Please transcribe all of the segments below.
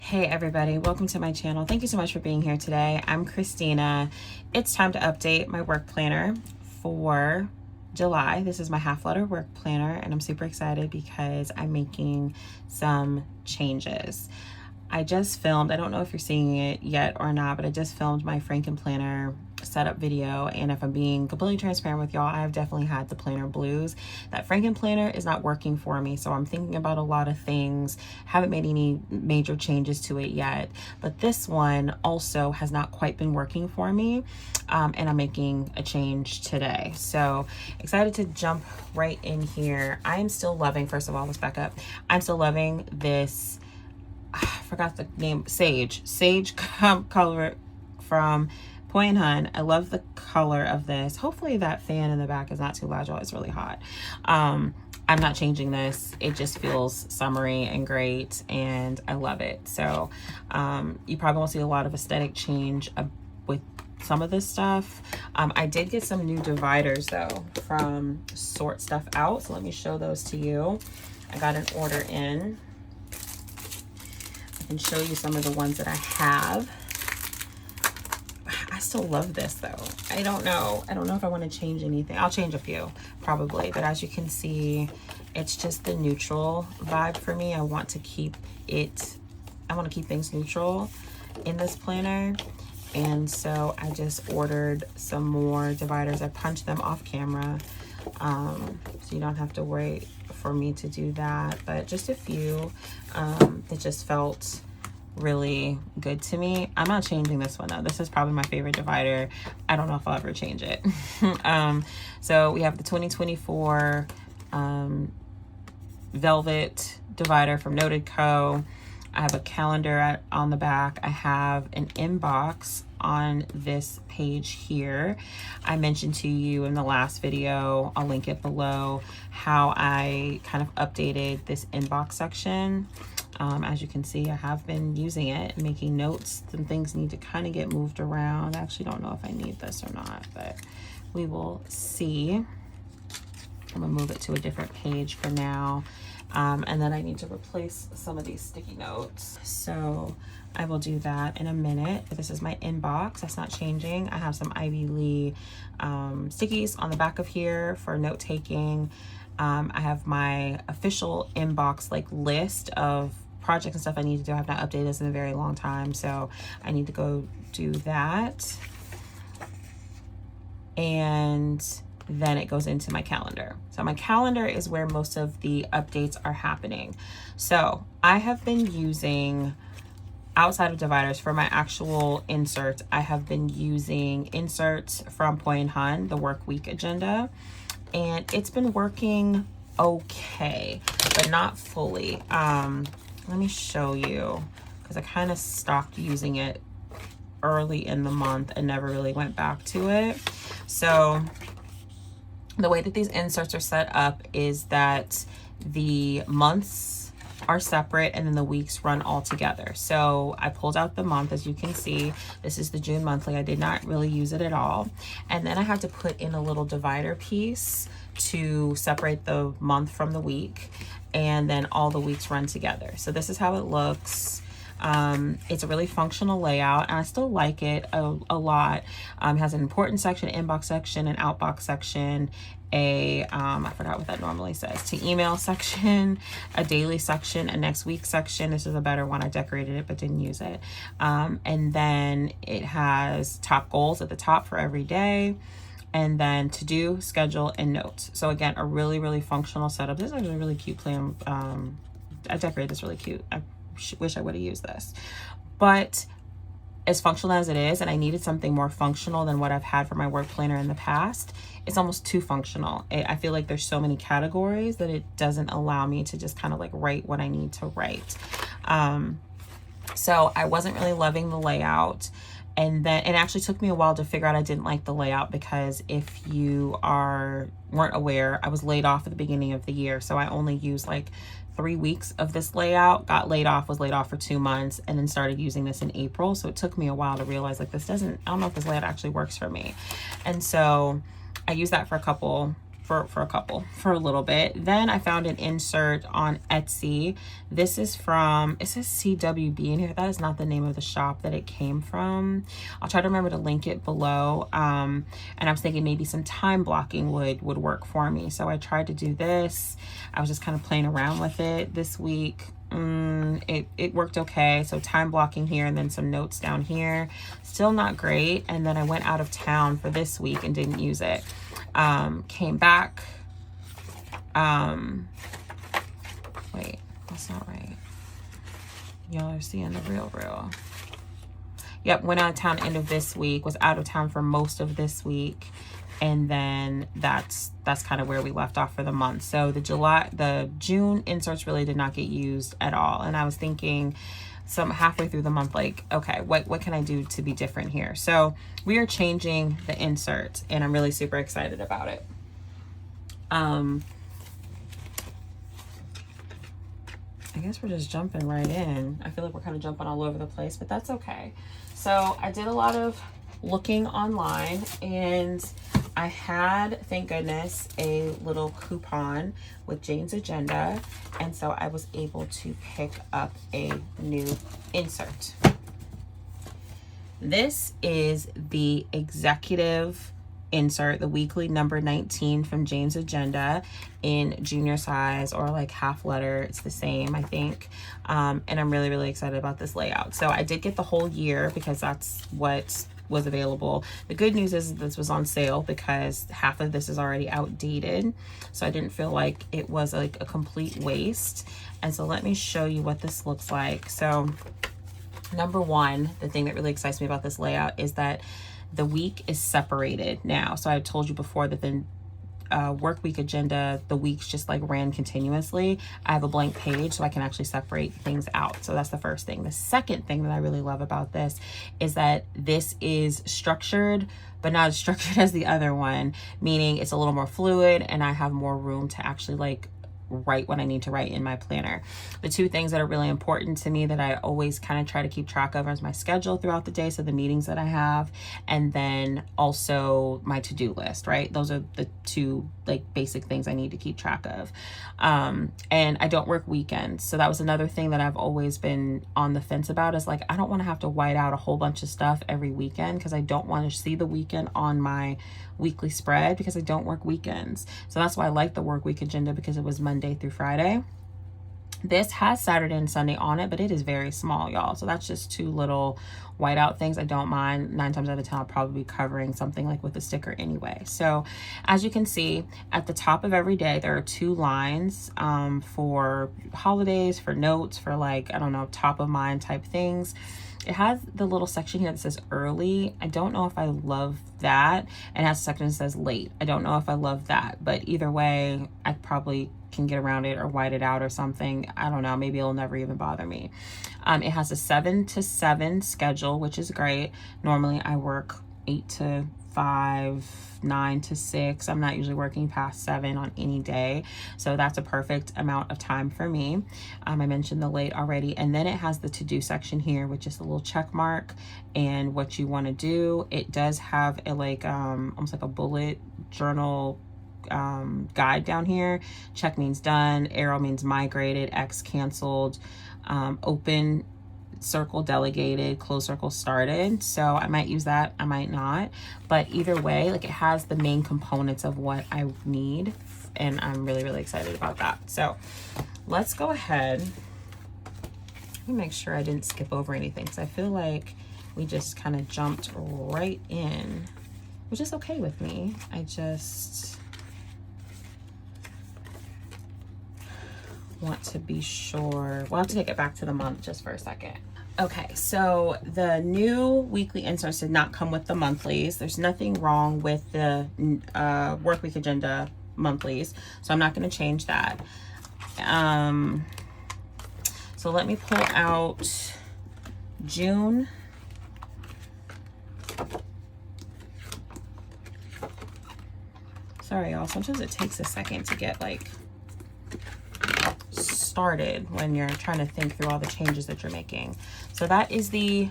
Hey everybody, welcome to my channel. Thank you so much for being here today. I'm Christina. It's time to update my work planner for July. This is my half letter work planner and I'm super excited because I'm making some changes. I just filmed, I don't know if you're seeing it yet or not, but I just filmed my Franken planner setup video, and if I'm being completely transparent with y'all, I've definitely had the planner blues. That Franken planner is not working for me, so I'm thinking about a lot of things. Haven't made any major changes to it yet, but this one also has not quite been working for me, and I'm making a change today. So excited to jump right in here. I am still loving, first of all, let's back up. I'm still loving this, I forgot the name, Sage color from Poi&Hun. I love the color of this. Hopefully that fan in the back is not too loud, y'all. It's really hot. I'm not changing this. It just feels summery and great, and I love it. So you probably won't see a lot of aesthetic change with some of this stuff. I did get some new dividers though from Sort Stuff Out, so let me show those to you. I got an order in. I can show you some of the ones that I have. I still love this though. I don't know if I want to change anything. I'll change a few probably, but as you can see, it's just the neutral vibe for me. I want to keep things neutral in this planner. And so I just ordered some more dividers. I punched them off camera, so you don't have to wait for me to do that, but just a few that just felt really good to me. I'm not changing this one though. This is probably my favorite divider. I don't know if I'll ever change it. So we have the 2024 Velvet divider from Noted Co. I have a calendar on the back. I have an inbox on this page here. I mentioned to you in the last video, I'll link it below, how I kind of updated this inbox section. As you can see, I have been using it, making notes. Some things need to kind of get moved around. I actually don't know if I need this or not, but we will see. I'm gonna move it to a different page for now. And then I need to replace some of these sticky notes. So I will do that in a minute, but this is my inbox. That's not changing. I have some Ivy Lee stickies on the back of here for note taking. I have my official inbox list of projects and stuff I need to do. I have not updated this in a very long time, so I need to go do that. And then it goes into my calendar. So my calendar is where most of the updates are happening. So I have been using, outside of dividers, for my actual inserts, I have been using inserts from Poi&Hun, the work week agenda, and it's been working okay, but not fully. Let me show you, because I kind of stopped using it early in the month and never really went back to it. So the way that these inserts are set up is that the months are separate and then the weeks run all together. So I pulled out the month, as you can see. This is the June monthly. I did not really use it at all. And then I had to put in a little divider piece to separate the month from the week, and then all the weeks run together. So this is how it looks. It's a really functional layout and I still like it a lot. It has an important section, inbox section, an outbox section, I forgot what that normally says, to email section, a daily section, a next week section. This is a better one. I decorated it but didn't use it. And then it has top goals at the top for every day, and then to do, schedule, and notes. So again, a really, really functional setup. This is actually a really cute plan. I decorated this really cute. I wish I would have used this, but as functional as it is, and I needed something more functional than what I've had for my work planner in the past, it's almost too functional. I feel like there's so many categories that it doesn't allow me to just kind of write what I need to write. So I wasn't really loving the layout. And then it actually took me a while to figure out I didn't like the layout, because if you weren't aware, I was laid off at the beginning of the year. So I only used 3 weeks of this layout, got laid off, was laid off for 2 months, and then started using this in April. So it took me a while to realize I don't know if this layout actually works for me. And so I used that for a couple for a little bit. Then I found an insert on Etsy. This is from, it says CWB in here. That is not the name of the shop that it came from. I'll try to remember to link it below. And I was thinking maybe some time blocking would work for me. So I tried to do this. I was just kind of playing around with it this week. It worked okay. So time blocking here and then some notes down here. Still not great. And then I went out of town for this week and didn't use it. Came back. Wait, that's not right. Y'all are seeing the real. Yep, went out of town end of this week, was out of town for most of this week. And then that's kind of where we left off for the month. So the June inserts really did not get used at all. And I was thinking halfway through the month, like, okay, what can I do to be different here? So we are changing the insert and I'm really super excited about it. I guess we're just jumping right in. I feel like we're kind of jumping all over the place, but that's okay. So I did a lot of looking online and I had, thank goodness, a little coupon with Jane's Agenda. And so I was able to pick up a new insert. This is the executive insert, the weekly number 19 from Jane's Agenda in junior size or like half letter. It's the same, I think. And I'm really, really excited about this layout. So I did get the whole year because that's what was available. The good news is this was on sale because half of this is already outdated. So I didn't feel like it was like a complete waste. And so let me show you what this looks like. So number one, the thing that really excites me about this layout is that the week is separated now. So I told you before that the work week agenda, the weeks just like ran continuously. I have a blank page so I can actually separate things out. So that's the first thing. The second thing that I really love about this is that this is structured, but not as structured as the other one, meaning it's a little more fluid and I have more room to actually like write what I need to write in my planner. The two things that are really important to me that I always kind of try to keep track of is my schedule throughout the day, so the meetings that I have, and then also my to-do list, right? Those are the two like basic things I need to keep track of. And I don't work weekends. So that was another thing that I've always been on the fence about, is like, I don't want to have to white out a whole bunch of stuff every weekend because I don't want to see the weekend on my weekly spread because I don't work weekends. So that's why I like the work week agenda, because it was Monday through Friday. This has Saturday and Sunday on it, but it is very small, y'all. So that's just two little whiteout things. I don't mind. 9 times out of 10, I'll probably be covering something like with a sticker anyway. So as you can see, at the top of every day, there are 2 lines for holidays, for notes, for like, I don't know, top of mind type things. It has the little section here that says early. I don't know if I love that. And it has a section that says late. I don't know if I love that, but either way, I probably can get around it or white it out or something. I don't know. Maybe it'll never even bother me. It has a 7 to 7 schedule, which is great. Normally I work 8 to 5, 9 to 6. I'm not usually working past 7 on any day. So that's a perfect amount of time for me. I mentioned the late already. And then it has the to-do section here, which is a little check mark and what you want to do. It does have a like almost like a bullet journal guide down here. Check means done, arrow means migrated, X canceled, open circle delegated, close circle started. So I might use that, I might not, but either way, like, it has the main components of what I need, and I'm really, really excited about that. So let's go ahead. Let me make sure I didn't skip over anything, because I feel like we just kind of jumped right in, which is okay with me. I just want to be sure. We'll have to take it back to the month just for a second. Okay, so the new weekly inserts did not come with the monthlies. There's nothing wrong with the work week agenda monthlies, so I'm not going to change that. So let me pull out June. Sorry, y'all. Sometimes it takes a second to get like started when you're trying to think through all the changes that you're making. So that is the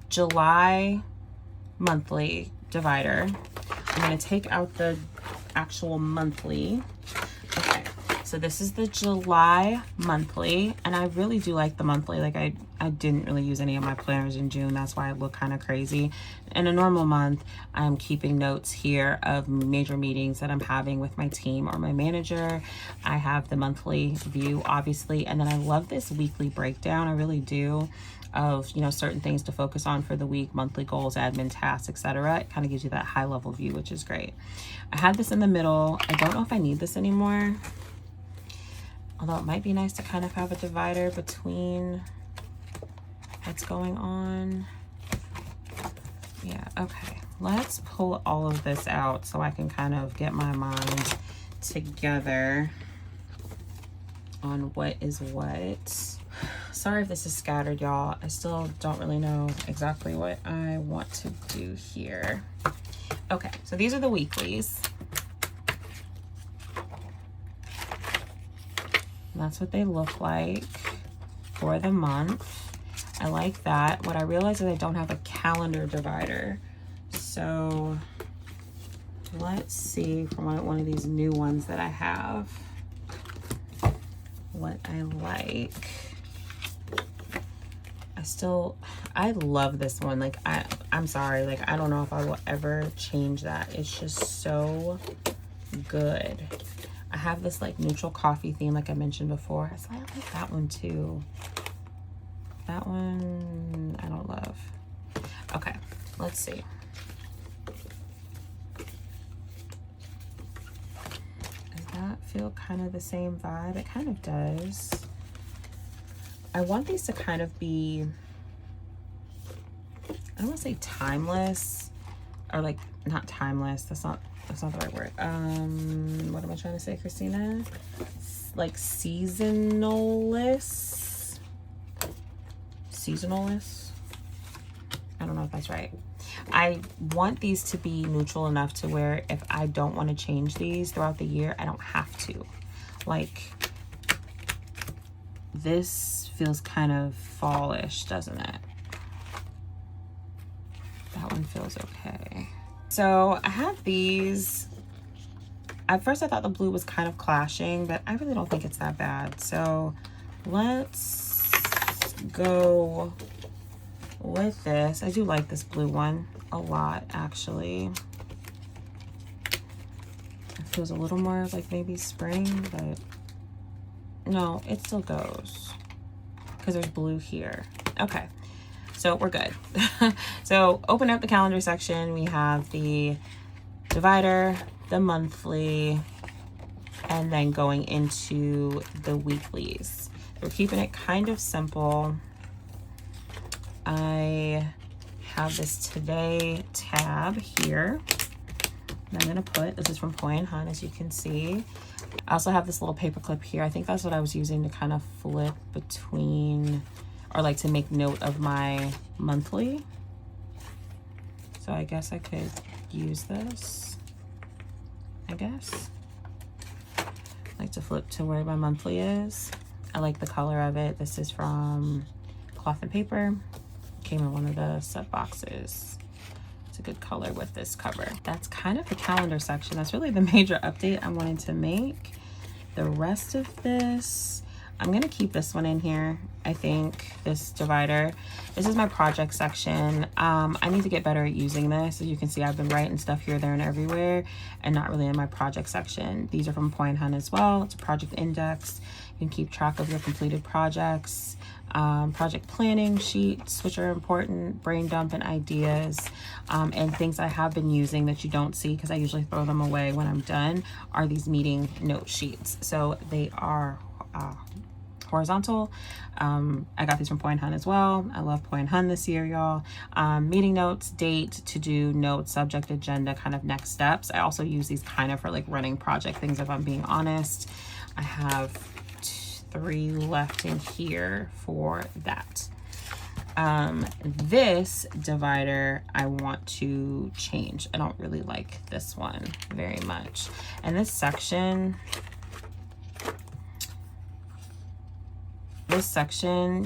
July monthly divider. I'm going to take out the actual monthly. Okay, so this is the July monthly, and I really do like the monthly. Like I didn't really use any of my planners in June. That's why I look kind of crazy. In a normal month, I'm keeping notes here of major meetings that I'm having with my team or my manager. I have the monthly view, obviously, and then I love this weekly breakdown. I really do, of, you know, certain things to focus on for the week, monthly goals, admin tasks, etc. It kind of gives you that high level view, which is great. I had this in the middle. I don't know if I need this anymore, although it might be nice to kind of have a divider between what's going on. Yeah, okay. Let's pull all of this out so I can kind of get my mind together on what is what. Sorry if this is scattered, y'all. I still don't really know exactly what I want to do here. Okay, so these are the weeklies. That's what they look like for the month. I like that. What I realized is I don't have a calendar divider. So let's see from one of these new ones that I have what I like. I love this one. Like I'm sorry, like I don't know if I will ever change that. It's just so good. I have this like neutral coffee theme like I mentioned before. So I like that one too. That one I don't love. Okay, let's see. Does that feel kind of the same vibe? It kind of does. I want these to kind of be, I don't want to say timeless, or like not timeless. That's not the right word. What am I trying to say, Christina? Like seasonalist. I don't know if that's right. I want these to be neutral enough to where if I don't want to change these throughout the year, I don't have to. Like, this feels kind of fallish, doesn't it? That one feels okay. So I have these. At first I thought the blue was kind of clashing, but I really don't think it's that bad. So let's go with this. I do like this blue one a lot, actually. It feels a little more like maybe spring, but no, it still goes because there's blue here. Okay, so we're good. So open up the calendar section. We have the divider, the monthly, and then going into the weeklies. We're keeping it kind of simple. I have this today tab here that I'm gonna put. This is from Poi&Hun, as you can see. I also have this little paper clip here. I think that's what I was using to kind of flip between, or like to make note of my monthly. So I guess I could use this, I guess. I like to flip to where my monthly is. I like the color of it. This is from Cloth and Paper. Came in one of the set boxes. It's a good color with this cover. That's kind of the calendar section. That's really the major update I wanted to make. The rest of this, I'm gonna keep this one in here. I think this divider. This is my project section. I need to get better at using this. As you can see, I've been writing stuff here, there, and everywhere, and not really in my project section. These are from Poi&Hun as well. It's a project index. You can keep track of your completed projects. Project planning sheets, which are important, brain dump and ideas, and things I have been using that you don't see because I usually throw them away when I'm done, are these meeting note sheets. So they are horizontal. I got these from Poi&Hun as well. I love Poi&Hun this year, y'all. Meeting notes, date, to-do notes, subject, agenda, kind of next steps. I also use these kind of for like running project things, if I'm being honest. I have 3 left in here for that. This divider I want to change. I don't really like this one very much. And this section,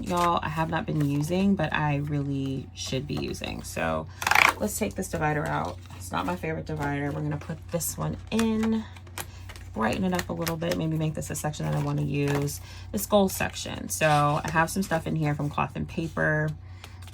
y'all, I have not been using, but I really should be using. So let's take this divider out. It's not my favorite divider. We're gonna put this one in, brighten it up a little bit, maybe make this a section that I want to use. This goal section. So I have some stuff in here from Cloth and Paper.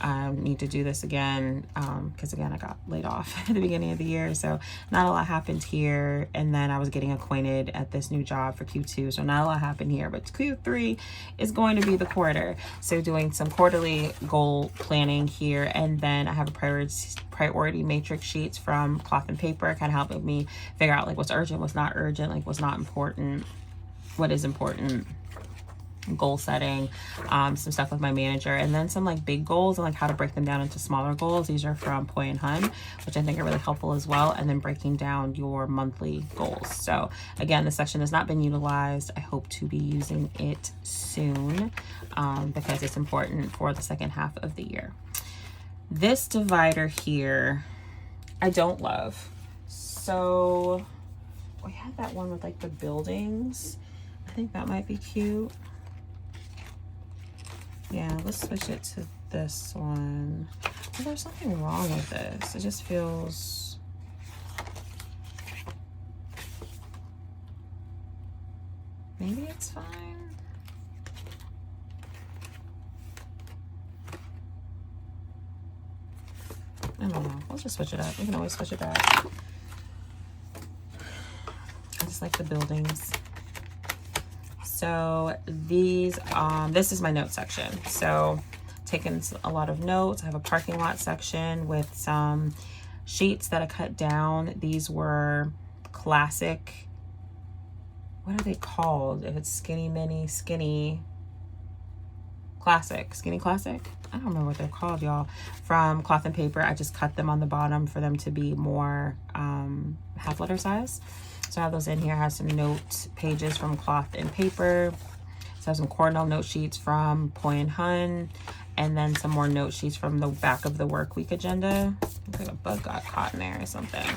I need to do this again because again I got laid off at the beginning of the year, so not a lot happened here. And then I was getting acquainted at this new job for Q2, so not a lot happened here, but Q3 is going to be the quarter, so doing some quarterly goal planning here. And then I have a priority matrix sheets from Cloth and Paper, kind of helping me figure out like what's urgent, what's not urgent, like what's not important, what is important, goal setting, some stuff with my manager, and then some like big goals and like how to break them down into smaller goals. These are from Poi&Hun, which I think are really helpful as well. And then breaking down your monthly goals. So again, this section has not been utilized. I hope to be using it soon because it's important for the second half of the year. This divider here, I don't love. So we had that one with like the buildings. I think that might be cute. Yeah, let's switch it to this one. Well, there's something wrong with this. It just feels... Maybe it's fine. I don't know. Let's just switch it up. We can always switch it back. I just like the buildings. So these, this is my note section. So taking a lot of notes. I have a parking lot section with some sheets that I cut down. These were classic, what are they called? If it's skinny mini, skinny classic, skinny classic. I don't remember what they're called, y'all. From Cloth and Paper. I just cut them on the bottom for them to be more half letter size. So I have those in here. I have some note pages from Cloth and Paper. So I have some Cornell note sheets from Poi&Hun, and then some more note sheets from the back of the work week agenda. Looks like a bug got caught in there or something.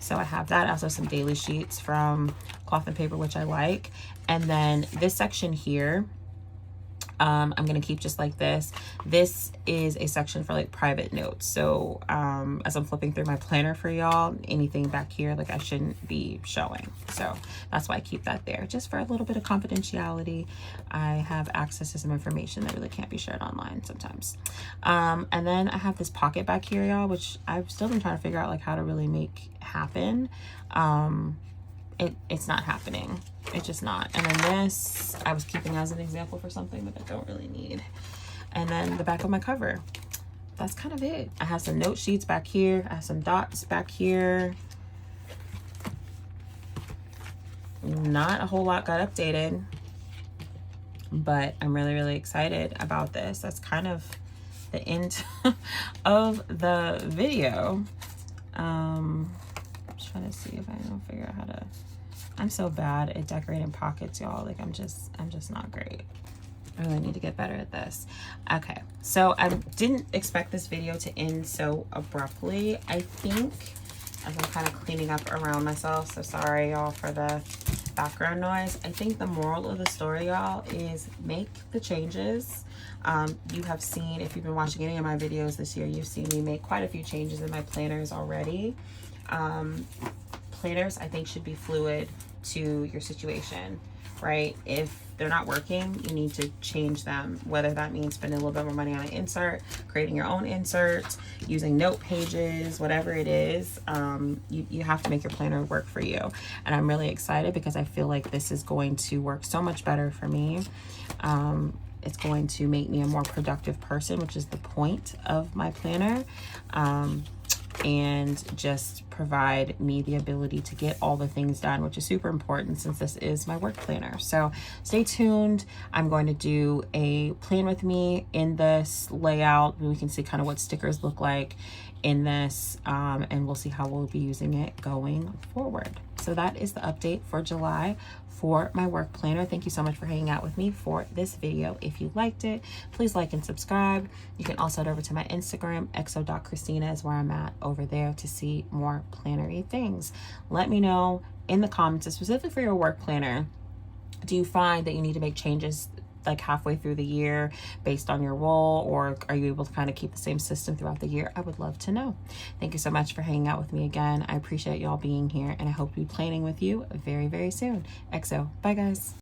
So I have that. I also have some daily sheets from Cloth and Paper, which I like. And then this section here, I'm going to keep just like this. This is a section for like private notes. So as I'm flipping through my planner for y'all, anything back here like I shouldn't be showing. So that's why I keep that there, just for a little bit of confidentiality. I have access to some information that really can't be shared online sometimes. And then I have this pocket back here, y'all, which I've still been trying to figure out like how to really make happen. It's not happening. It's just not. And then this I was keeping as an example for something that I don't really need. And then the back of my cover, that's kind of it. I have some note sheets back here. I have some dots back here. Not a whole lot got updated, but I'm really excited about this. That's kind of the end of the video. I'm trying to see if I can figure out how to... I'm so bad at decorating pockets, y'all. Like I'm just not great. I really need to get better at this. Okay, so I didn't expect this video to end so abruptly. I think, as I'm kind of cleaning up around myself, so sorry y'all for the background noise. I think the moral of the story, y'all, is make the changes. You have seen, if you've been watching any of my videos this year, you've seen me make quite a few changes in my planners already. Planners, I think, should be fluid to your situation, right? If they're not working, you need to change them, whether that means spending a little bit more money on an insert, creating your own inserts, using note pages, whatever it is. You have to make your planner work for you. And I'm really excited because I feel like this is going to work so much better for me. It's going to make me a more productive person, which is the point of my planner. And just provide me the ability to get all the things done, which is super important since this is my work planner. So stay tuned. I'm going to do a plan with me in this layout. We can see kind of what stickers look like in this, and we'll see how we'll be using it going forward. So that is the update for July for my work planner. Thank you so much for hanging out with me for this video. If you liked it, please like and subscribe. You can also head over to my Instagram, exo.christina is where I'm at over there, to see more planner-y things. Let me know in the comments, specifically for your work planner, do you find that you need to make changes like halfway through the year based on your role, or are you able to kind of keep the same system throughout the year? I would love to know. Thank you so much for hanging out with me again. I appreciate y'all being here, and I hope to be planning with you very, very soon. XO. Bye, guys.